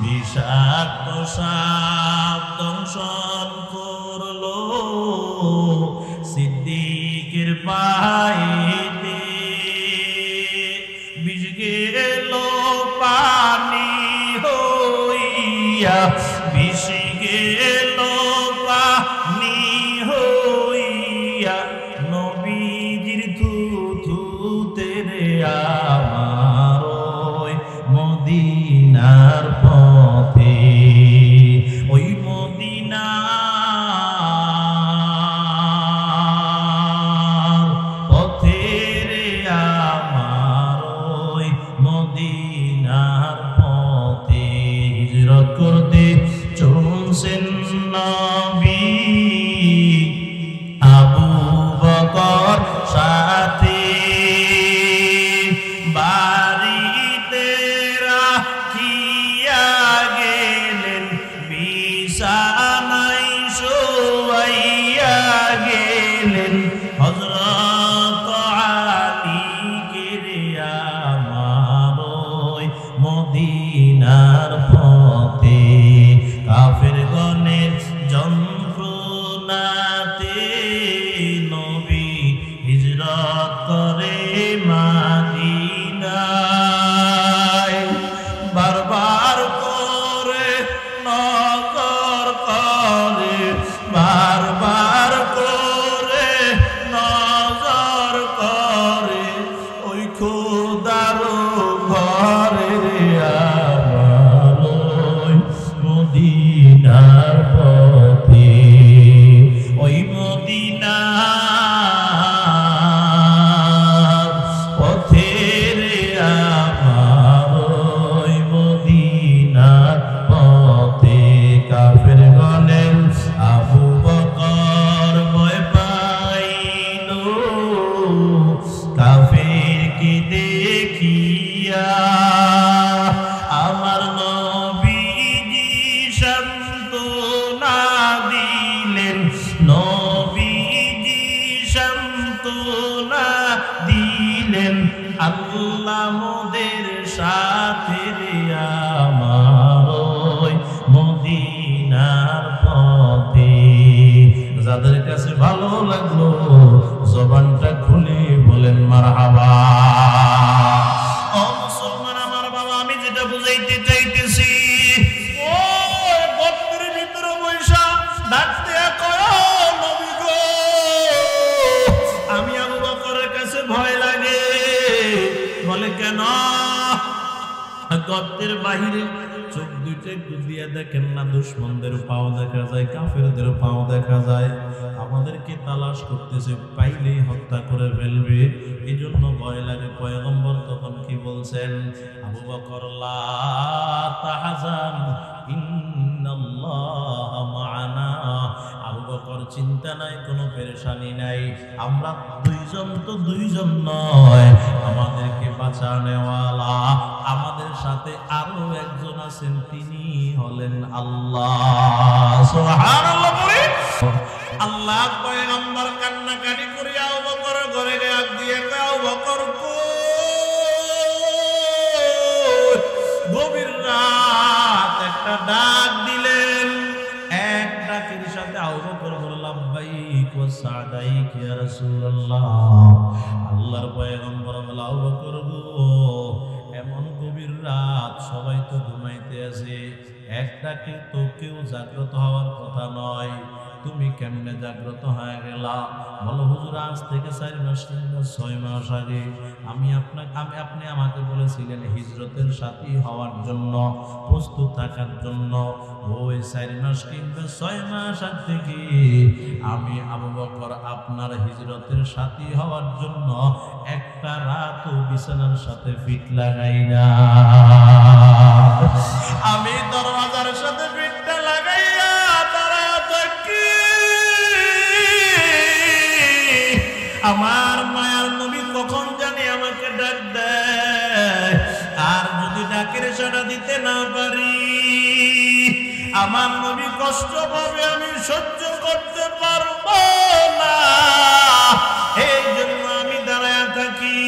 বিষাক্ত সাপ দংশন করলো সিদ্দিকের পায়েতে, বিষ গেল পানি হইয়া, বিষ গেল পানি হইয়া, নবীজির থুথুতে রে আমার ওই মদিনার পথে, ওই মদিনার পথে রে আমার ওই মদিনার পথে হিজরত করতে চলছেন নবী আবু বকর সাথে, বাড়িতে রাখিয়া গেলেন, বিছানায় শোয়াইয়া গেলেন হযরত আলীকে রে আমার ওই মদিনার পথে, কাফের গণের যন্ত্রণাতে নবী হিজরত করে মদিনায়, বারবার করে নজর করে, বারবার করে নজর করে ওই খোদার ঘরে রে আমার ওই মদিনার পথে, ওই মদিনার পথে রে আমার ওই মদিনার পথে, কাফের গণের আবু বকর ভয় পাইল কাফেরকে দেখিয়া, আমার নবীজি সান্ত্বনা দিলেন, নবীজি সান্ত্বনা দিলেন, আল্লাহ মোদের সাথে রে আমার ওই মদিনার পথে। যাদের কাছে ভালো লাগলো জবানটা খুলে বলেন মারহাবা। ও মুসলমান আমার বাবা, আমি যেটা বুঝাইতে চাইতেছি, ও গর্তের ভিতরে বৈশা ডাকতে কয় নবী গো, আমি আবু বকরের কাছে ভয় লাগে। বলে কেন? গর্তের বাহিরে চোখ দুইটা গুলিয়ে দেখেন না, দুশ্মনদের পাও দেখা যায়, কাফেরদের পাও দেখা যায়, আমাদেরকে তালাশ করতেছে, পাইলেই হত্যা করে ফেলবে, এই জন্য ভয় লাগে। পয়গম্বর তখন কি বলছেন? আবু বকর লা তাহজান ইন্নাল্লাহ মা'ানা, আবু বকর চিন্তা নাই, কোনো পেরেশানি নাই, আমরা দুইজন তো দুইজন নয়, আমাদেরকে বাঁচানেওয়ালা আমাদের সাথে আরো একজন আছেন, তিনি হলেন আল্লাহ। সুবহানাল্লাহ বলে আল্লাহ পয়গম্বর কান্নাকাটি করে আবু বকরের ঘরে ডাক দিয়ে কয়, আবু বকর গভীর রাত একটা ডাক দিলেন, এক ডাকের সাথে আবু বকর বলল লাব্বাইক ওয়া সাদাইক ইয়া রাসূলুল্লাহ। আল্লাহর পয়গম্বর বলে, আবু বকর গো, এমন গভীর রাত, সবাই তো ঘুমাইতে আছে, এক ডাকে তো কেউ জাগ্রত হওয়ার কথা নয়, তুমি কেমনে জাগ্রত হয়ে গেলা? বলো হুজুর, আজ থেকে 4 মাস কিংবা 6 মাস আগে আপনি আমাকে বলেছিলেন হিজরতের সাথী হওয়ার জন্য, প্রস্তুত থাকার জন্য। ওই 4 মাস কিংবা 6 মাস আগ থেকে আমি আবু বকর আপনার হিজরতের সাথী হওয়ার জন্য একটা রাতও বিছানার সাথে ফিট লাগাই না, আমি দরওয়াজার সাথে ফিটটা লাগাইয়া আমার মায়ার নবী কখন জানি আমাকে ডাক দেয়, আর যদি ডাকের সাড়া দিতে না পারি আমার নবী কষ্ট পাবে, আমি সহ্য করতে পারবো না, এই জন্য আমি দাঁড়ায় থাকি।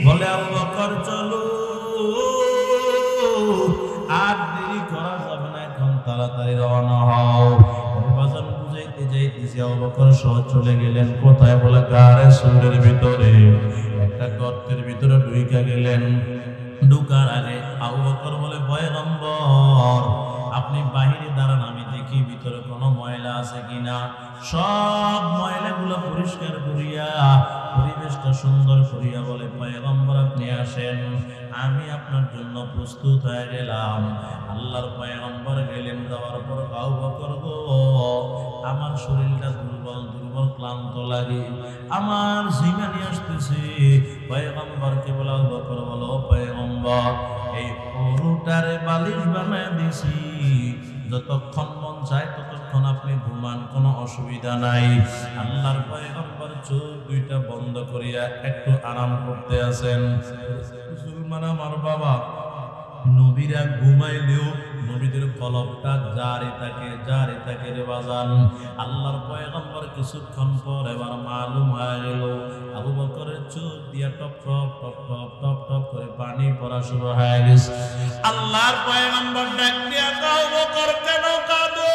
বলে আবু বকর চলো, আর দেরি করা যাবে না, এখন তাড়াতাড়ি রওনা হও। বাজান বুঝাইতে যাইতেছি, আবু বকর সহ চলে গেলেন কোথায়? বলে গাড়ে সুরের ভিতরে, একটা গর্তের ভিতরে ঢুইকা গেলেন। ঢুকার আগে আবু বকর বলে, পয়গম্বর আপনি বাহিরে দাঁড়ান, আমি দেখি ভিতরে কোনো ময়লা আছে কিনা। সব ময়লাগুলো পরিষ্কার করিয়া পরিবেশটা সুন্দর করিয়া বলে, পয়গম্বর আপনি আসেন, আমি আপনার জন্য প্রস্তুত হয়ে গেলাম। আল্লাহর পয়গম্বর গেলেন। যাওয়ার পর আবু বকর গো, আমার শরীরটা দুর্বল দুর্বল ক্লান্ত লাগে, আমার জিমানি আসতেছে। পয়গম্বরকে বলে, আবু বকর বলো, পয়গম্বর এই পুরোটারে বালিশ বানায় দিছি, যতক্ষণ মন চায় ততক্ষণ আপনি ঘুমান, কোনো অসুবিধা নাই। আল্লাহর পয়গম্বর চোখ দুইটা বন্ধ করিয়া একটু আরাম করতে আছেন। মুসলমান আমার বাবা, নবীরা ঘুমাইলেও নবীদের কলবটা জারি থাকে রে বাজান। আল্লাহর পয়গম্বর কিছুক্ষণ পর এবার মালুম হয়ে গেল, আবু বকরের চোখ দিয়া top top top top top top করে পানি পড়া শুরু হয়ে গেছে। আল্লাহর পয়গম্বর ডাক দিয়া, আবু বকর কেন কাঁদো?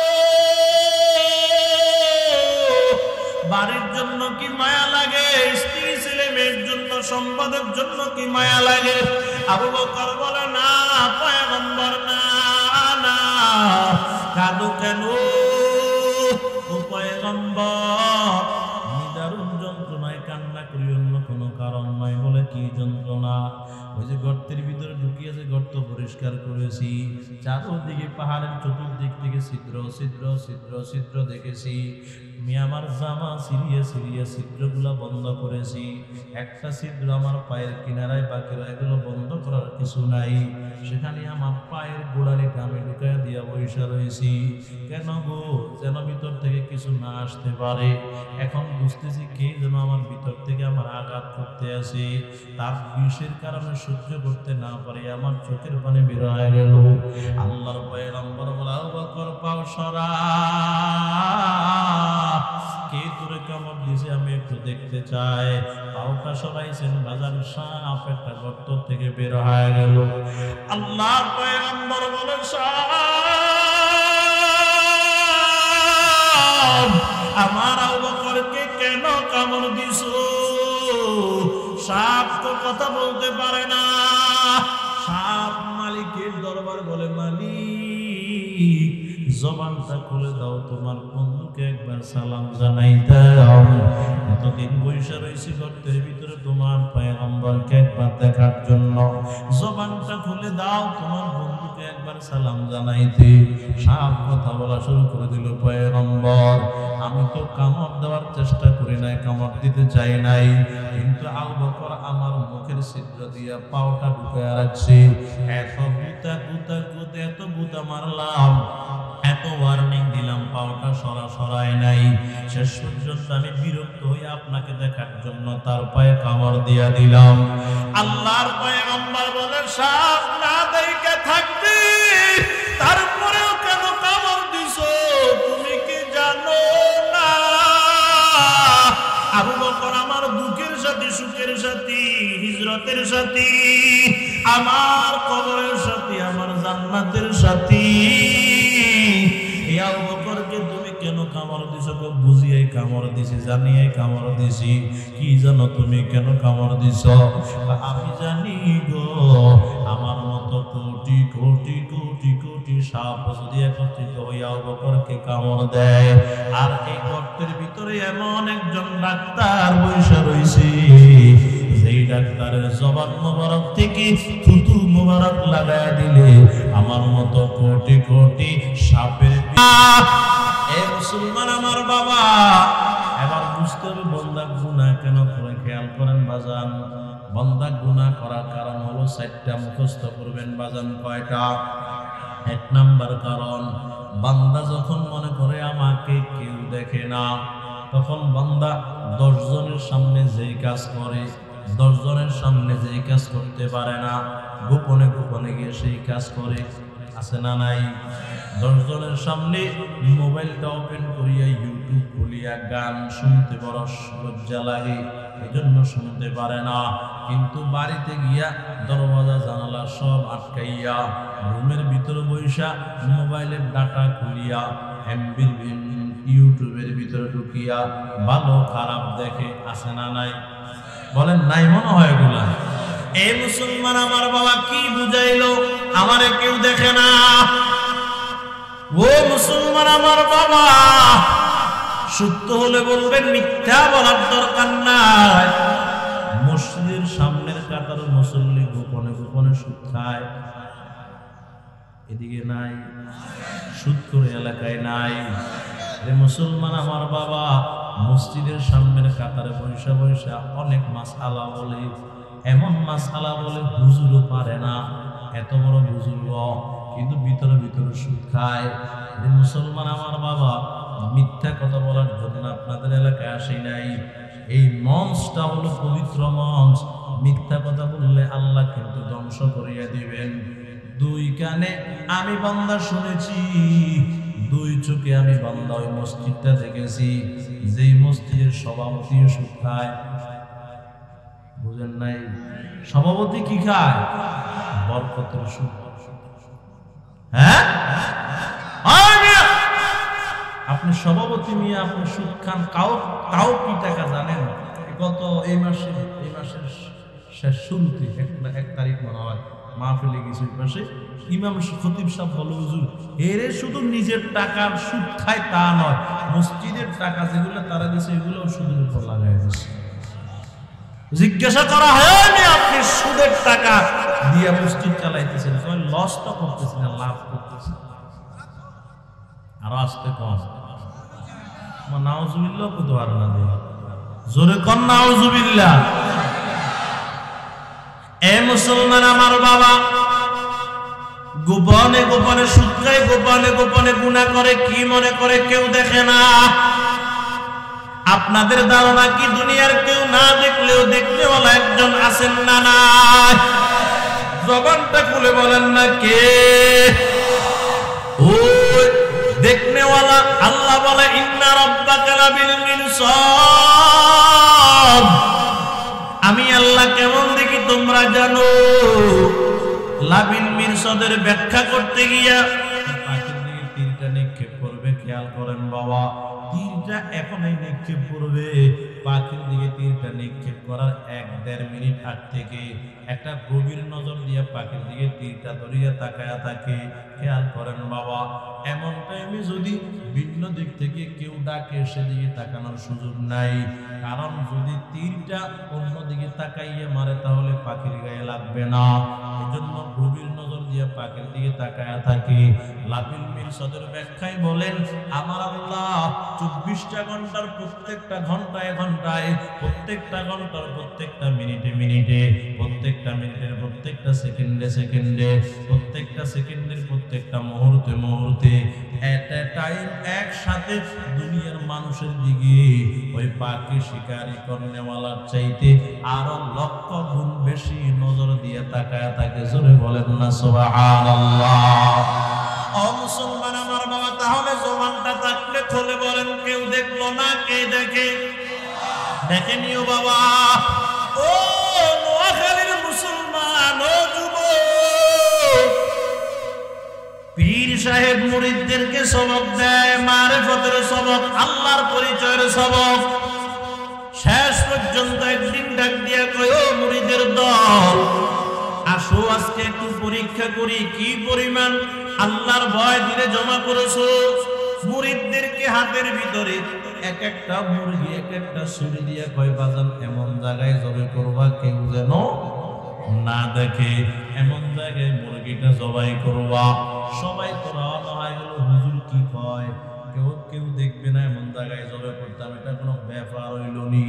বাড়ির জন্য কি মায়া লাগে? স্ত্রী ছেলে মেয়ের জন্য, সম্পদের জন্য কি মায়া লাগে? আবু বকর বলে, না পয়গম্বর, না না, কাঁদো কেন? ও পয়গম্বর, নিদারুণ যন্ত্রণায় কান্না করি, অন্য কোনো কারণ নয়। বলে, কি যন্ত্রণা? ওই যে গর্তের ভিতরে ঢুকিয়েছে, গর্ত পরিষ্কার করেছি, চারদিকে পাহাড়ের চতুর্দিক থেকে ছিদ্র ছিদ্র ছিদ্র ছিদ্র দেখেছি। আমি আমার জামা সিরিয়ে সিরিয়ে ছিদ্রগুলা বন্ধ করেছি, একটা ছিদ্র আমার পায়ের কিনারায় বাকি রয়ে গেল, বন্ধ করার কিছু নাই। সেখানে আমার পায়ের গোড়ালিটা আমি ঢুকাই দিয়া বৈশা রয়েছি। কেন গো? যেন ভিতর থেকে কিছু না আসতে পারে। এখন বুঝতেছি কে যেন আমার ভিতর থেকে আমার আঘাত করতে আসে, তার বিষের কারণে সহ্য করতে না পারে আমার চোখের পানি বের হয়ে গেল। আল্লাহর পয়গম্বর বলে, আবু বকর পাও সরা, কে তোরে কামড় দিয়েছে আমি একটু দেখতে চাই। পাওটা সরাইছেন, বাজার সাপ একটা গর্ত থেকে বের হয়ে গেল। আল্লাহর পয়গম্বর বলে, আমার আবু বকরকে কেন কামড় দিছো? সাপ তো কথা বলতে পারে না। সাপ মালিকের দরবার বলে, মালিক জবানটা খুলে দাও, তোমার বন্ধুকে একবার সালাম জানাই দাও। এতদিন বৈশা রয়েছি গর্তের ভিতরে তোমার পয়গম্বরকে একবার দেখার জন্য, জবানটা খুলে দাও, তোমার বন্ধুকে একবার সালাম জানাইতে। সাপ কথা বলা শুরু করে দিল, পয়গম্বর আমি তো কামড় দেওয়ার চেষ্টা করি নাই, কামড় দিতে চাই নাই, কিন্তু আবু বকর আমার মুখের ছিদ্র দিয়া পাওটা ঢুকে রাখছে। এত গুতা গুতা গুতা এত গুতা মারলাম, এত ওয়ার্নিং দিলাম, পাওটা সরাই নাই। শেষ পর্যন্ত আমি বিরক্ত হয়ে আপনাকে দেখার জন্য তার পায়ে কামড় দিয়া দিলাম। আল্লাহর পয়গম্বর বলে, সাপ না দেখে থাকবি, তারপরেও কেন কামড় দিছো? তুমি কি জানো না আবু বকর আমার দুঃখের সাথী, সুখের সাথী, হিজরতের সাথী, আমার কবরের সাথী, আমার জান্নাতের সাথী। আবু বকরকে তুমি কেন কামড় দিছো? বুঝিয়ে কামড় দিছি, জানিয়ে কামড় দিছি। কি জানো তুমি কেন কামড় দিছো? আমি জানি গো, আমার মতো কোটি কোটি কোটি কোটি সাপ যদি একত্রিত হয়ে আবু বকরকে কামড় দেয়, আর এই গর্তের ভিতরে এমন একজন ডাক্তার বসে রয়েছে, যেই ডাক্তারের জবান মোবারক থেকে থুতু মোবারক লাগায় দিলে আমার মতো কোটি কোটি সাপের। এ মুসলমান আমার বাবা, এবার বুঝতে হবে বান্দা গুনাহ কেন করে। খেয়াল করেন বাজান, বান্দা গুনাহ করার কারণ হলো 4টা, মুখস্থ করবেন বাজান। কয়টা? 1 নাম্বার কারণ, বান্দা যখন মনে করে আমাকে কেউ দেখে না, তখন বান্দা 10 জনের সামনে যেই কাজ করে, 10 জনের সামনে যেই কাজ করতে পারে না, গোপনে গোপনে গিয়ে সেই কাজ করে। আছে না নাই? 10 জনের সামনে মোবাইলটা ওপেন করিয়া ইউটিউব খুলিয়া গান শুনতে বড় লজ্জা লাগে, এজন্য শুনতে পারে না। কিন্তু বাড়িতে গিয়া দরওয়াজা জানালা সব আটকাইয়া রুমের ভিতরে বইসা মোবাইলের ডাটা খুলিয়া এমবির ইউটিউবের ভিতরে ঢুকিয়া ভালো খারাপ দেখে, আছে না নাই? বলেন নাই মনে হয় এগুলা? এই মুসলমান আমার বাবা কি বুঝাইলো? আমারে কেউ দেখে না। ও মুসলমান আমার বাবা, সত্য হলে বলবেন, মিথ্যা বলার দরকার নাই। মসজিদের সামনের কাতার মুসল্লি গোপনে গোপনে সুদ খায়, এদিকে নাই। সুদ করে এলাকায় নাই। রে মুসলমান আমার বাবা, মসজিদের সামনের কাতারে বৈশা বৈশা অনেক মাসআলা বলে, এমন মাসআলা বলে হুজুরও পারে না, এত বড় হুজুর কিন্তু ভিতরে ভিতরে সুদ খায়। রে মুসলমান আমার বাবা, মিথ্যা কথা বলার জন্য আপনাদের এলাকায় আসি নাই। এই মঞ্চটা হলো পবিত্র মঞ্চ। মিথ্যা কথা বললে আল্লাহ কিন্তু ধ্বংস করিয়া দিবেন। দুই কানে আমি বান্দা শুনেছি, দুই চোখে আমি বান্দা ওই মসজিদটা দেখেছি, যেই মসজিদের সভাপতি সুদ খায়। বুঝেন নাই? সভাপতি কি খায়? বরকতের সুদ। হ্যাঁ, আপনি সভাপতি মিয়া, আপনি সুদ খান। কাউ কি টাকা জানেন? গত এই মাসের শেষ শুরুতে 1 তারিখ মনে হয় মাহফিলে গেছি, ওই পাশে ইমাম খতিব সাহেব বলে, হুজুর এরে শুধু নিজের টাকার সুদ খায় তা নয়, মসজিদের টাকা যেগুলো তারা দিয়েছে এগুলো সুদের উপর লাগাই দিচ্ছে। জিজ্ঞাসা করা হয়, আপনি সুদের টাকা দিয়ে মসজিদ চালাইতেছেন, লস তো করতেছেন না, লাভ করতেছেন। আর আসতে কম নাউজুবিল্লাহ কত আর না দেয়, জোরে কন নাউজুবিল্লাহ। এ মুসলমান আমার বাবা, গোপনে গোপনে সুদ খায়, গোপনে গোপনে গুনাহ করে, কি মনে করে কেউ দেখে না? আপনাদের ধারণা কি দুনিয়ার কেউ না দেখলেও দেখতেওয়ালা একজন আছেন না? নাই? জবানটা খুলে বলেন না কে? ওই দেখনেওয়ালা। আল্লাহ বলে, ইন্না রাব্বাকা লাবিল মিরসাদ। আমি আল্লাহ কেমন দেখি তোমরা জানো? লাবিল মিরসাদের ব্যাখ্যা করতে গিয়া পাখির দিকে তীরটা নিক্ষেপ করবে, খেয়াল করেন বাবা। তীরটা এখনই নিক্ষেপ করবে, পাখির দিকে তীরটা নিক্ষেপ করার 1-1.5 মিনিট আগ থেকে একটা গভীর নজর দিয়ে পাখির দিকে তীরটা ধরিয়া তাকায়া থাকে। খেয়াল করেন বাবা, এমন টাইমে যদি ভিন্ন দিক থেকে কেউ ডাকে, সেদিকে তাকানোর সুযোগ নাই। কারণ যদি তীরটা অন্যদিকে তাকাইয়া মারে তাহলে পাখির গায়ে লাগবে না। এজন্য গভীর নজর দিয়ে পাখির দিকে তাকায়া থাকে। লাবিল মিরসাদের ব্যাখ্যায় বলেন, আমার আল্লাহ 24টা ঘন্টার প্রত্যেকটা ঘন্টায় ঘন্টায়, প্রত্যেকটা ঘন্টার প্রত্যেকটা মিনিটে মিনিটে, প্রত্যেকটা মিনিটের প্রত্যেকটা সেকেন্ডে সেকেন্ডে, প্রত্যেকটা সেকেন্ডের প্রত্যেকটা মুহূর্তে মুহূর্তে, এট এ টাইম একসাথে দুনিয়ার মানুষের দিকে ওই পাখি শিকারি করনেওয়ালার চাইতে আরো 1,00,000 গুণ বেশি নজর দিয়ে তাকায় থাকে। জোরে বলেন না সুবহানাল্লাহ। ও মুসলমান আমার বাবা, তাহলে জবানটা থাকলে খুলে বলেন, কেউ দেখলো না? কে দেখে? দেখেনিও বাবা। ও নোয়াখালীর মুসলমান, ও যুবক, পীর সাহেব মুরিদদেরকে সবক দেয়, মারিফতের সবক, আল্লাহর পরিচয়ের সবক। শেষ পর্যন্ত একদিন ডাক দিয়া কয়, ও মুরিদের দল, আসো আজকে একটু পরীক্ষা করি কি পরিমাণ আল্লাহর ভয় দিলে জমা করেছো। মুরিদদেরকে হাতের ভিতরে এক একটা মুরগি, এক একটা ছুরি দিয়ে কয়, বাজান এমন জায়গায় জবাই করবা কেউ যেন না দেখে, এমন জায়গায় মুরগিটা জবাই করবা। সবাই তো রওনা হয়ে গেল, হুজুর কি কয়? কেউ দেখবে না, এমন জায়গায় জবাই করতাম, এটা কোনো ব্যাপার হইল নি।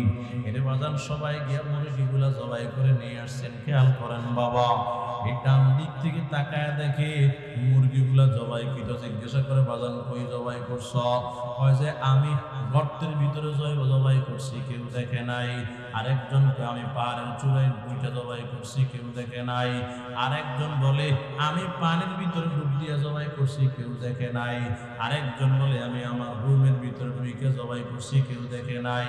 এর বাজান সবাই গিয়া মুরগিগুলা জবাই করে নিয়ে আসছেন। খেয়াল করেন বাবা, এই ডান দিক থেকে তাকায় দেখে মুরগিগুলা জবাই কৃত। জিজ্ঞাসা করে, বাজান কই জবাই করছ? কয় যে আমি গর্তের ভিতরে জবাই করছি, কেউ দেখে নাই। আরেকজনকে আমি পাহাড়ের চূড়ায় 2টা জবাই করছি, কেউ দেখে নাই। আরেকজন বলে, আমি পানির ভিতরে ডুব দিয়ে জবাই করছি কেউ দেখে নাই, আরেকজন বলে আমি আমার রুমের ভিতরে ঢুকে জবাই করছি কেউ দেখে নাই।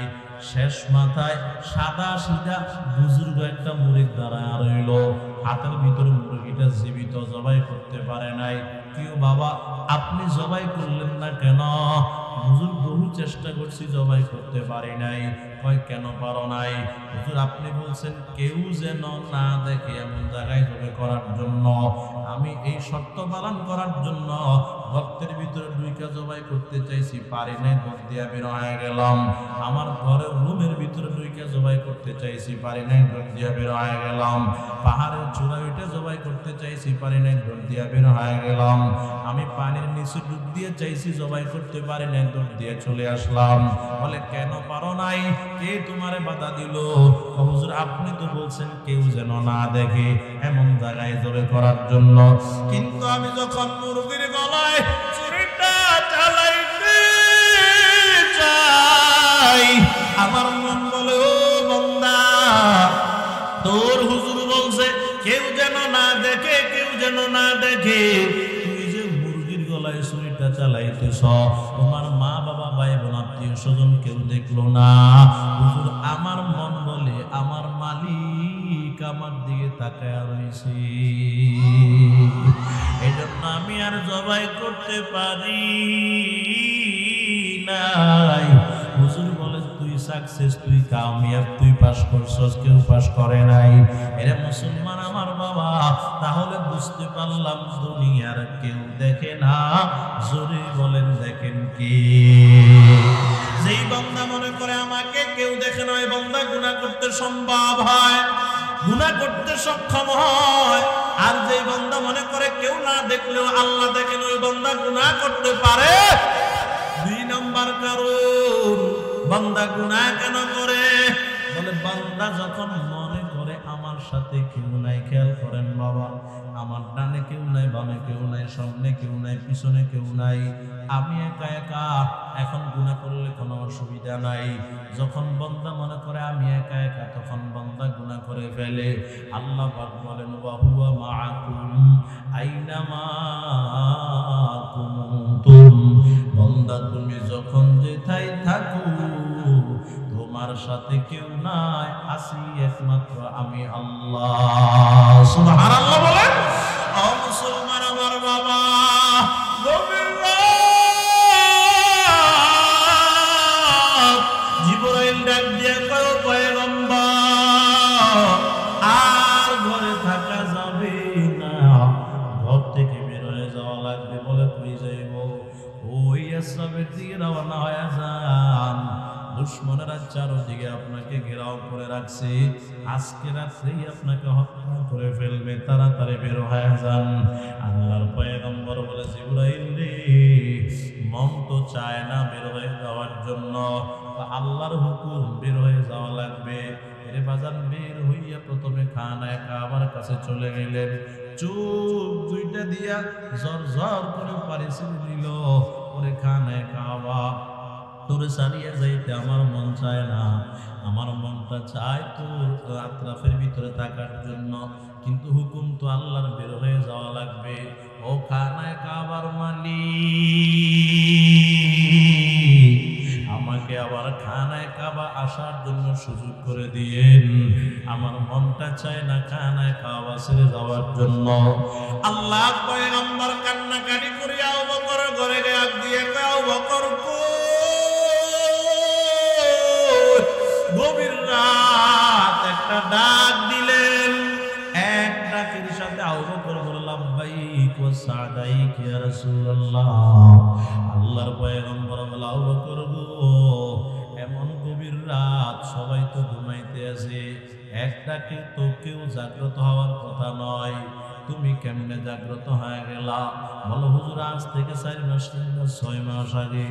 শেষ মাথায় সাদা সিধা বুজুর্গ একটা মুরিদ দাঁড়ায় রইল, হাতের ভিতরে মুরগিটা জীবিত, জবাই করতে পারে নাই। কেউ বাবা আপনি জবাই করলেন না কেন? হুজুর বহু চেষ্টা করছি জবাই করতে পারি নাই। কয় কেন পারো নাই? হুজুর আপনি বলছেন কেউ যেন না দেখে এমন জায়গায় জবাই করার জন্য, আমি এই শর্ত পালন করার জন্য গর্তের ভিতরে ঢুইকা জবাই করতে চাইছি, পারি নাই, দৌড় দিয়া বের হয়ে গেলাম। আমার ঘরের রুমের ভিতরে ঢুইকা জবাই করতে চাইছি, পারি নাই, দৌড় দিয়া বের হয়ে গেলাম। পাহাড়ের চূড়ায় উঠে জবাই করতে চাইছি, পারি নাই, দৌড় দিয়া বের হয়ে গেলাম। আমি পানির নিচে ডুব দিয়ে চাইছি, জবাই করতে পারি নাই, দৌড় দিয়ে চলে আসলাম। বলে কেন পারো নাই? কে তোমারে বাধা দিল? হুজুর আপনি তো বলছেন কেউ যেন না দেখে এমন জায়গায় জবাই করার জন্য। কিন্তু আমি যখন মুরগির গলায় ছুরিটা চালাইতে চাই, আমার মন বলে ও বান্দা, তোর হুজুর বলছে কেউ যেন না দেখে, কেউ যেন না দেখে। তুই যে মুরগির গলায় ছুরিটা চালাইতেছ, তোমার মা বাবা ভাই বোন আত্মীয় স্বজন কেউ দেখলো না। হুজুর আমার মন বলে আমার মালিক আমার দিকে তাকায় রয়েছে, এই জন্য আমি আর জবাই করতে পারি নাই। হুজুর বলে তুই সাকসেস, তুই কামিয়াব, তুই পাস করছস, কেউ পাস করে নাই। এরা মুসলমান আমার বাবা, তাহলে বুঝতে পারলাম দুনিয়ার কেউ দেখে না। জোরে বলেন দেখেন কে? যেই বান্দা মনে করে আমাকে কেউ দেখে না, ওই বান্দা গুনাহ করতে সম্ভব হয়, গুনাহ করতে সক্ষম হয়। আর যেই বান্দা মনে করে কেউ না দেখলেও আল্লাহ দেখেন, ওই বান্দা গুনাহ করতে পারে। দুই নম্বর কারণ বান্দা গুনাহ কেন করে? বলে বান্দা যখন মনে করে আমার সাথে কেউ নাই। খেয়াল করেন বাবা, আমার ডানে কেউ নাই, বামে কেউ নাই, সামনে কেউ নাই, পিছনে কেউ নাই, আমি একা একা। এখন গুনাহ করলে কোনো অসুবিধা নাই। যখন বান্দা মনে করে আমি একা একা, তখন বান্দা গুনাহ করে ফেলে। আল্লাহ পাক বলেন ওয়া হুয়া মাআকুম আইনামা কুনতুম, বান্দা তুমি যখন যেথায় থাকো তোমার সাথে কেউ নাই, আছি একমাত্র আমি আল্লাহ। সুবহানাল্লাহ বলেন। ও মুসলমান আমার বাবা, গভীর রাত জিবরাইল ডাক দিয়ে কয় পয়গম্বর আর ঘরে থাকা যাবে না, ঘর থেকে বের হয়ে যাওয়া লাগবে। বলে কই যাইব? ওই আসসাবের দিকে রওনা হয়ে যান। দুশমনেরা চারদিকে আপনাকে ঘেরাও করে রাখছে, আজকে রাত্রেই আপনাকে হত্যা করে ফেলবে, তাড়াতাড়ি বের হয়ে যান। আল্লাহর পয়গম্বর বলে জিবরাইল রে, মন তো চায় না বের হয়ে যাওয়ার জন্য, আল্লাহর হুকুম বের হয়ে যাওয়া লাগবে। এর বাজান বের হইয়া প্রথমে খানায়ে কাবার কাছে চলে গেলেন। চোখ দুইটা দিয়া জর জর করে পানি ছেড়ে দিল, ওরে খানায়ে কাবা, তোরে ছাড়িয়ে যাইতে আমার মন চায় না, আমার মনটা চায় তোর আত্রাফের ভিতরে থাকার জন্য, কিন্তু হুকুম তো আল্লাহর, বের হয়ে যাওয়া লাগবে। ও খানায়ে কাবার মালিক, আমাকে আবার খানায়ে কাবা আসার জন্য সুযোগ করে দিয়েন, আমার মনটা চায় না খানায়ে কাবা ছেড়ে যাওয়ার জন্য। আল্লাহ পয়গম্বর কান্নাকাটি করে আবু বকরের ঘরে ডাক দিয়ে কয়, আবু বকর গভীর রাত একটা ডাক দিলেন। এক ডাকের সাথে আবু বকর বলল লাব্বাইক ওয়া সাদাইক ইয়া রাসূলুল্লাহ। আল্লাহর পয়গম্বর বলে আবু বকর গো, এমন গভীর রাত সবাই তো ঘুমাইতে আছে, এক ডাকে তো কেউ জাগ্রত হওয়ার কথা নয়, তুমি কেমনে জাগ্রত হয়ে গেলা? বলো হুজুর আজ থেকে 4 মাস কিংবা 6 মাস আগে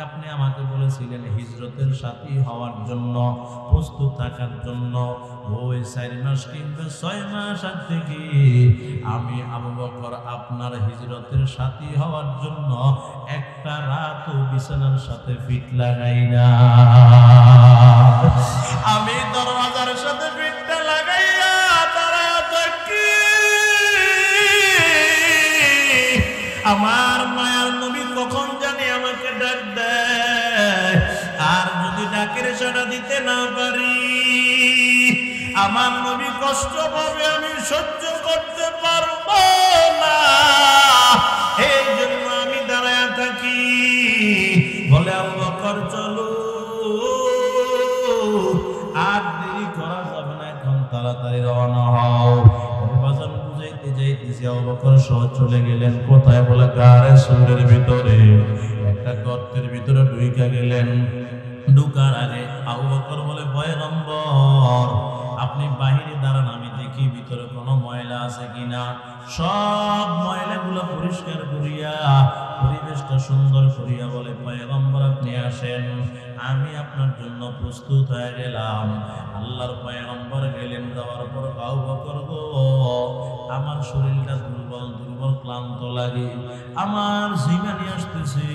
আপনি আমাকে বলেছিলেন হিজরতের সাথী হওয়ার জন্য, প্রস্তুত থাকার জন্য। ওই 4 মাস কিংবা 6 মাস আগ থেকে আমি আবু বকর আপনার হিজরতের সাথী হওয়ার জন্য একটা রাতও বিছানার সাথে ফিট লাগাই না। আমি দরওয়াজার সাথে ফিটটা লাগাইয়া তারা থাকি, আমার মায়ার নবী কখন জানি আমাকে ডাক দেয়, আর যদি ডাকের সাড়া দিতে না পারি আমার নবী কষ্ট পাবে, আমি সহ্য করতে পারবো না। এই জন্য আমি দাঁড়ায় থাকি। বলে আবু বকর চলো, আর দেরি করা যাবে না, এখন তাড়াতাড়ি রওনা হও। বাজান বুঝাইতে যাইতেছি, আবু বকর সহ চলে গেলেন কোথায়? বলে গাড়ে সুরের ভিতরে একটা গর্তের ভিতরে ঢুইকা গেলেন। ঢুকার আগে আবু বকর বলে পয়গম্বর আপনি বাহিরে দাঁড়ান, আমি দেখি ভিতরে কোনো ময়লা আছে কিনা। সব ময়লাগুলো পরিষ্কার করিয়া পরিবেশটা সুন্দর করিয়া বলে পয়গম্বর আপনি আসেন, আমি আপনার জন্য প্রস্তুত হয়ে গেলাম। আল্লাহর পয়গম্বর গেলেন। যাওয়ার পর আবু বকর গো, আমার শরীরটা দুর্বল দুর্বল ক্লান্ত লাগে, আমার জিমানি আসতেছে।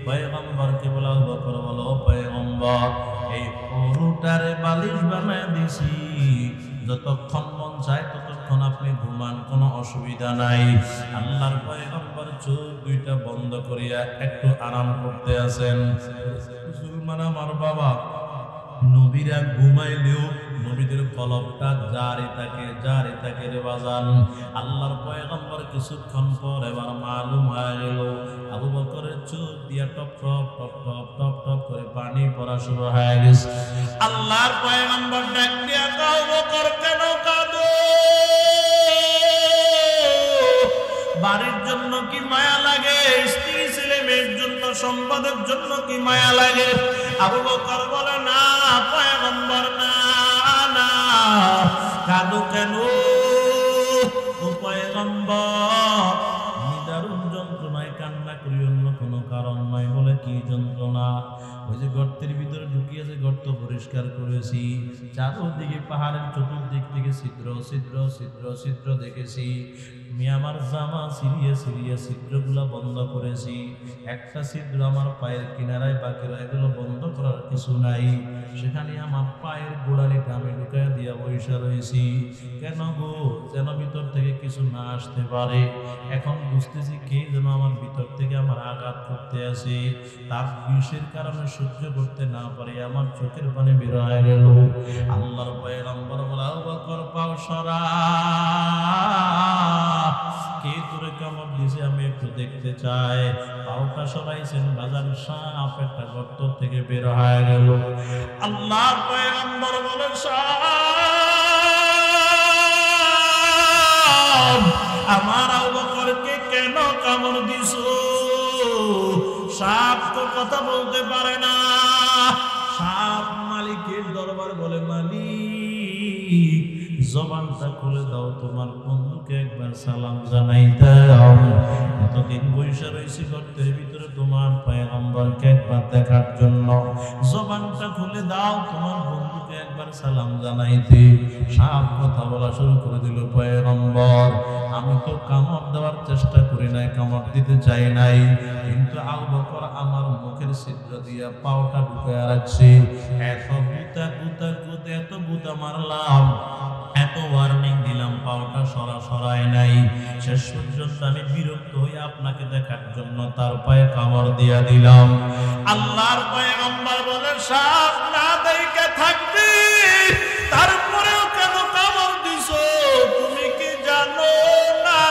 পয়গম্বরকে বলে আবু বকর বলো পয়গম্বর এই পুরোটারে বালিশ বানায় দিছি, যতক্ষণ মন চায় ততক্ষণ আপনি ঘুমান, কোনো অসুবিধা নাই। আল্লাহর পয়গম্বর চোখ দুইটা বন্ধ করিয়া একটু আরাম করতে আছেন। মুসলমান আমার বাবা, নবীরা ঘুমাইলেও নবীদের কলবটা জারি থাকে রে বাজান। আল্লাহর পয়গম্বর কিছুক্ষণ পর এবার মালুম হয়ে গেল আবু বকরের চোখ দিয়া top top top top top top করে পানি পড়া শুরু হয়ে গেছে। আল্লাহর পয়গম্বর ডাক দিয়া আবু বকর কেন কাঁদো? বাড়ির জন্য কি মায়া লাগে? স্ত্রী ছেলে মেয়ের জন্য সম্পদের জন্য কি মায়া লাগে? আবু বকর বলে না পয়গম্বর, না না কাঁদো কেন? ও পয়গম্বর নিদারুণ যন্ত্রণায় কান্না করি, অন্য কোনো কারণ নয়। বলে কি যন্ত্রণা? ওই যে গর্তের ভিতরে ঢুকিয়েছে, গর্ত পরিষ্কার করেছি, চারদিকে পাহাড়ের চতুর্দিক থেকে ছিদ্র ছিদ্র ছিদ্র ছিদ্র দেখেছি। আমি আমার জামা সিরিয়ে সিরিয়ে ছিদ্রগুলো বন্ধ করেছি, একটা ছিদ্র আমার পায়ের কিনারায় বাকি রয়ে গেল, বন্ধ করার কিছু নাই। সেখানে আমার পায়ের গোড়ালিটা আমি ঢুকাই দিয়া বসে রয়েছি। কেন গো? যেন ভিতর থেকে কিছু না আসতে পারে। এখন বুঝতেছি কে যেন আমার ভিতর থেকে আমার আঘাত করতে আসে, তার বিষের কারণে সহ্য করতে না পারে আমার চোখের পানি বের হয়ে গেল। আল্লাহর পয়গম্বর বলে আবু বকর পাও সরা, কে তোরে কামড় দিয়েছে আমি একটু দেখতে চাই। পাওটা সরাইছেন, বাজার সাপ একটা গর্ত থেকে বের হয়ে গেল। আল্লাহর পয়গম্বর বলে আমার আবু বকরকে কেন কামড় দিছো? সাপ তো কথা বলতে পারে না। সাপ মালিকের দরবার বলে মালিক জবানটা খুলে দাও, তোমার বন্ধুকে একবার সালাম জানাই দাও। এতদিন বৈশা রয়েছি গর্তের ভিতরে তোমার পয়গম্বরকে একবার দেখার জন্য, জবানটা খুলে দাও, তোমার বন্ধুকে একবার সালাম জানাইতে। সাপ কথা বলা শুরু করে দিল, পয়গম্বর আমি তো কামড় দেওয়ার চেষ্টা করি নাই, কামড় দিতে চাই নাই, কিন্তু আবু বকর আমার মুখের ছিদ্র দিয়া পাওটা ঢুকে রাখছে। এত গুতা গুতা গুতা এত গুতা মারলাম, এত ওয়ার্নিং দিলাম, পাওটা সরাই নাই। শেষ পর্যন্ত আমি বিরক্ত হয়ে আপনাকে দেখার জন্য তার পায়ে কামড় দিয়া দিলাম। আল্লাহর পয়গম্বর বলে সাপ না দেখে থাকবি, তারপরেও কেন কামড় দিছো তুমি কি জানো না?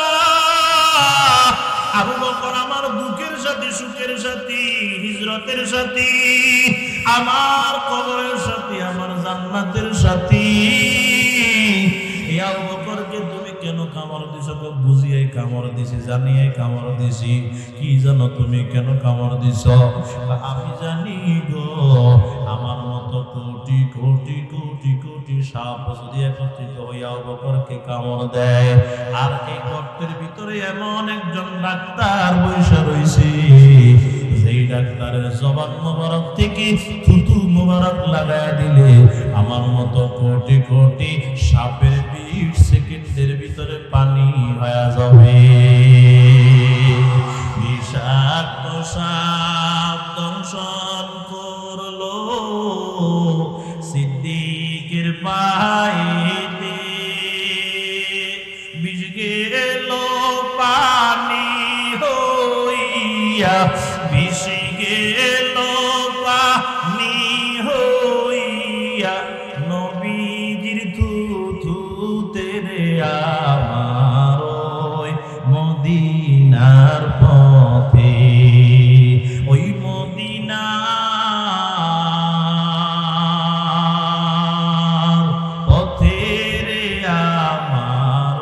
আবু বকর আমার দুঃখের সাথী, সুখের সাথী, হিজরতের সাথী, আমার কবরের সাথী, আমার জান্নাতের সাথী। আবু বকরকে তুমি কেন কামড় দিছো? বুঝিয়ে কামড় দিছি, জানিয়ে কামড় দিছি। কি জানো তুমি কেন কামড় দিছো? আমি জানি গো, আমার মতো কোটি কোটি কোটি কোটি সাপ যদি একত্রিত হইয়া আবু বকরকে কামড় দেয়, আর এই গর্তের ভিতরে এমন একজন ডাক্তার বসে রয়েছে, সেই ডাক্তারের জবান মোবারক থেকে থুতু মোবারক লাগায় দিলে আমার মতো কোটি কোটি সাপের 20 সেকেন্ডের ভিতরে পানি হয়ে যাবে। বিষাক্ত সাপ দংশন করলো সিদ্দিকের পায়েতে, বিষ গেল পানি হইয়া ভেসে গেল পানি হইয়া নবীজির থুথুতে রে আমার ওই মদিনার পথে, ওই মদিনার পথে রে আমার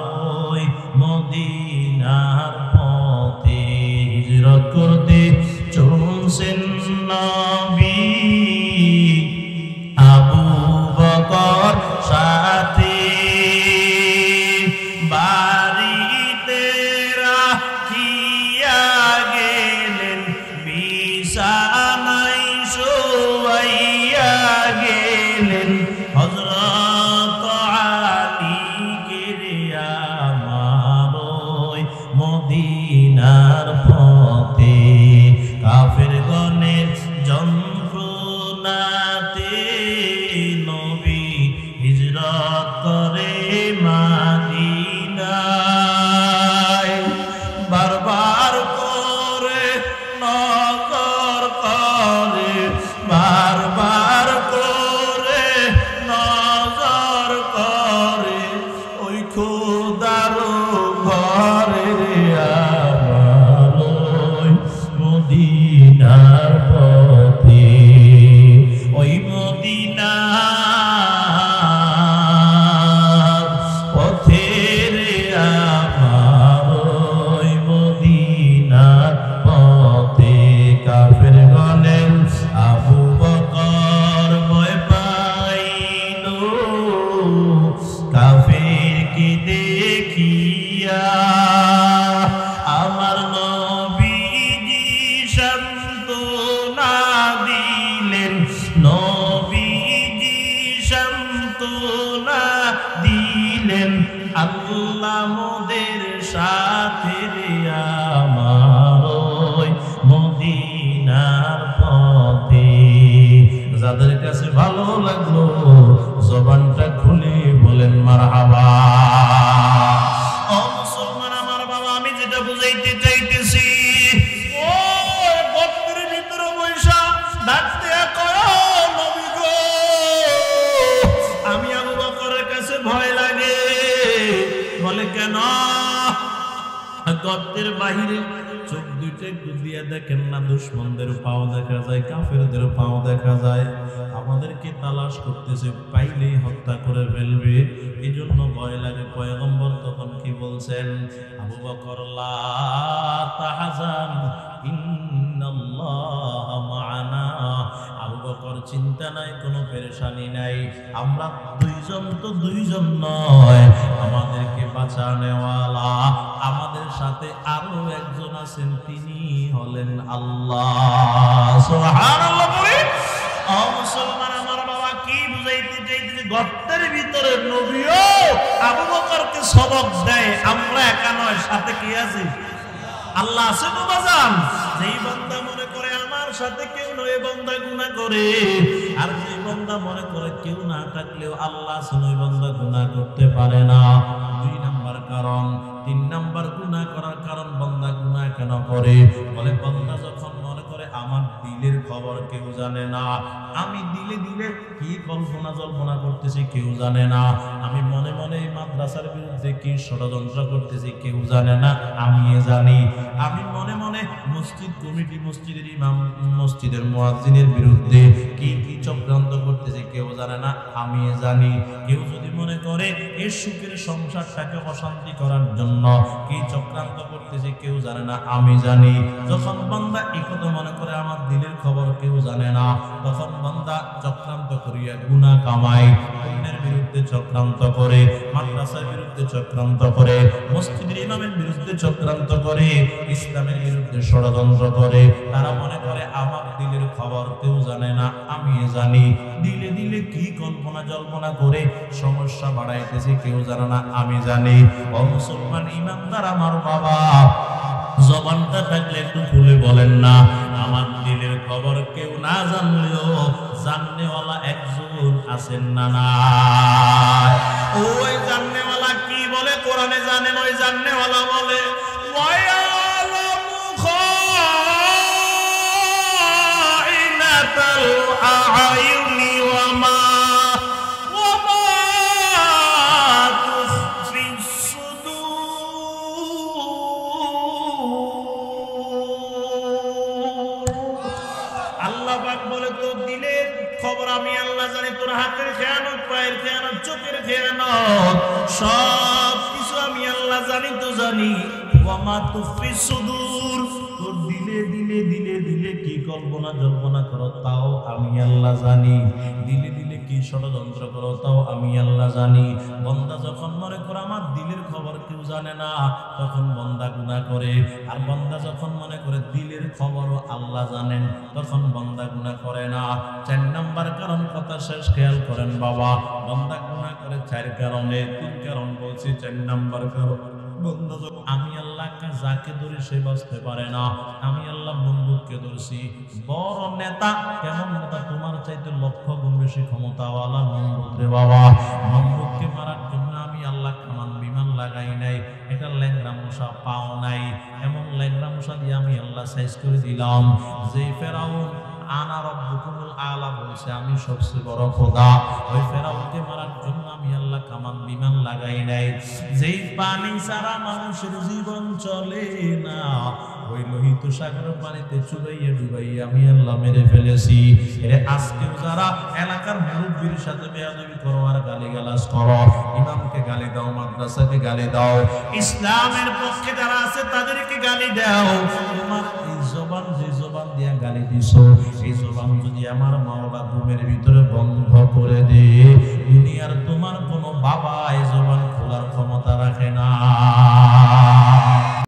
ওই মদিনার পথে হিজরত করতে চলছেন নবী আবু বকর সাথে, বাড়িতে রাখিয়া গেলেন বিছানায় শোয়াইয়া গেলেন হযরত আলীকে রে আমার ওই মদিনার পথে। কাফের গণের যন্ত্রণাতে নবী হিজরত করে মদিনায়, বারবার করে নজর করে, বারবার করে নজর করে ওই খোদার ঘরে রে আমার ওই মদিনার পথে, ওই মদিনার পথে রে আমার ওই মদিনার পথে। কাফের গণের আবু বকর ভয় পাইল কাফেরকে দেখিয়া, আমার নবীজি সান্ত্বনা দিলেন, নবীজি সান্ত্বনা দিলেন আল্লাহ মোদের সাথে রে আমার ওই মদিনার পথে। যাদের কাছে ভালো লাগলো জবানটা খুলে বলেন মারহাবা। ও মুসলমান আমার বাবা, আমি যেটা বুঝাইতে চাইতেছি, ও গর্তের ভিতরে বৈশা ডাকতে কয় নবী গো, আমি আবু বকরের কাছে ভয় লাগে। বলে কেন? গর্তের বাহিরে চোখ দুইটা একটু দিয়ে দেখেন না, দুশ্মনদের পাও দেখা যায়, কাফেরদের পাও দেখা যায়, আমাদেরকে তালাশ করতেছে, পাইলেই হত্যা করে ফেলবে, এই জন্য ভয় লাগে। পয়গম্বর তখন কি বলছেন? আবু বকর লা তাহজান ইন্নাল্লাহা মা'ানা, আবু বকর চিন্তা নাই, কোনো পেরেশানি নাই, আমরা দুইজন তো দুইজন নয়, আমাদেরকে বাঁচানেওয়ালা আমাদের সাথে আরো একজন আছেন, তিনি হলেন আল্লাহ। সুবহানাল্লাহ বলে। ও মুসলমান আমার বাবা, কি বুঝাইতে চাইতেছে? গর্তের ভিতরে নবীও আবু বকরকে সবক দেয়, আমরা একা নয়, সাথে কি আছে? আল্লাহ আছে তো বাজান। যেই বান্দা মনে করে আমার সাথে কেউ নয়, বান্দা গুনাহ করে, আর যেই বান্দা মনে করে কেউ না থাকলেও আল্লাহ আছে, ওই বান্দা গুনাহ করতে পারে না। 2 নাম্বার কারণ। 3 নাম্বার গুনাহ করার কারণ, বান্দা গুনাহ কেন করে? বলে বান্দা যখন মনে করে আমার দিলের খবর কেউ জানে না, আমি দিলে দিলে কি কল্পনা জল্পনা করতেছি কেউ জানে না, আমি মনে মনে এই মাদ্রাসার বিরুদ্ধে কি ষড়যন্ত্র করতেছি কেউ জানে না, আমি জানি। আমি মনে মনে মসজিদ কমিটি, মসজিদের ইমাম, মসজিদের মুয়াজ্জিনের বিরুদ্ধে কি কি চক্রান্ত করতেছি কেউ জানে না, আমি জানি। কেউ যদি মনে করে এই সুখের সংসারটাকে অশান্তি করার জন্য কি চক্রান্ত করতেছি কেউ জানে না, আমি জানি। যখন বান্দা এই কথা মনে করে আমার দিলের খবর কেউ জানে না, তখন বান্দা চক্রান্ত করিয়া গুনাহ কামায়, অন্যের বিরুদ্ধে চক্রান্ত করে, মাদ্রাসার বিরুদ্ধে চক্রান্ত করে, মসজিদের ইমামের বিরুদ্ধে চক্রান্ত করে, ইসলামের বিরুদ্ধে ষড়যন্ত্র করে। তারা মনে করে আমার দিলের খবর কেউ জানে না, আমি জানি। দিলে দিলে কি কল্পনা জল্পনা করে সমস্যা বাড়াইতেছে কেউ জানে না, আমি জানি। ও মুসলমান ইমানদার আমার বাবা, জবানটা থাকলে একটু খুলে বলেন না, আমার দিলের খবর কেউ না জানলেও জাননেওয়ালা একজন আছেন না নাই? ওই জাননেওয়ালা কি বলে? কোরআনে জানেন, ওই জাননেওয়ালা বলে ওয়ায়ালামু জানি তোর হাতের খেয়ানত, পায়ের খেয়ানত, চোখের খেয়ানত, সব কিছু আমি আল্লাহ জানি তো জানি। ওয়া মা তুফি সুদূর, তোর দিলে দিলে দিলে দিলে কি কল্পনা জল্পনা করো তাও আমি আল্লাহ জানি। দিলে দিলে কি ষড়যন্ত্র করো তাও আমি আল্লাহ জানি। বান্দা যখন মনে করে আমার দিলের খবর কেউ জানে না, তখন বান্দা গুনাহ করে। আর বান্দা যখন মনে করে দিলের খবরও আল্লাহ জানেন, তখন বান্দা গুনাহ করে না। 4 নাম্বার কারণ, কথা শেষ, খেয়াল করেন বাবা। বান্দা গুনাহ করে 4 কারণে। 3 কারণ বলছি, 4 নাম্বার কারণ, বান্দা যখন আমি আল্লাহকে যাকে ধরে সে বাঁচতে পারে না। আমি আল্লাহ বন্দুককে ধরছি। বড় নেতা, কেমন নেতা? তোমার চাইতে লক্ষ গুণ বেশি ক্ষমতাওয়ালা নমরুদ রে বাবা। নমরুদকে মারার জন্য আমি আল্লাহ কামান বিমান লাগাই নাই, এটা ল্যাংড়া মশা পাও নাই। এমন ল্যাংড়া মশা দিয়ে আমি আল্লাহ সাইজ করে দিলাম যে ফেরাউন আনা রব্বুকুমুল আলা বলছে আমি সবচেয়ে বড় খোদা। ওই ফেরাউনকে মারার জন্য আমি আল্লাহ কামান বিমান লাগাই নাই। যেই পানি ছাড়া মানুষের জীবন চলে না, ওই লোহিত সাগরের পানিতে চুবাইয়া ডুবাইয়া আমি আল্লাহ মেরে ফেলেছি। এর আজকেও যারা এলাকার মুরব্বির সাথে বেয়াদবি করো আর গালিগালাজ করো, ইমামকে গালি দাও, মাদ্রাসাকে গালি দাও, ইসলামের পক্ষে যারা আছে তাদেরকে গালি দাও, তোমার এই জবান যে জবান দিয়া গালি দিছো, এই জবান যদি আমার মাওলা ঘুমের ভিতরে বন্ধ করে দে, দুনিয়ার তোমার কোনো বাবা এই জবান খোলার ক্ষমতা রাখে না।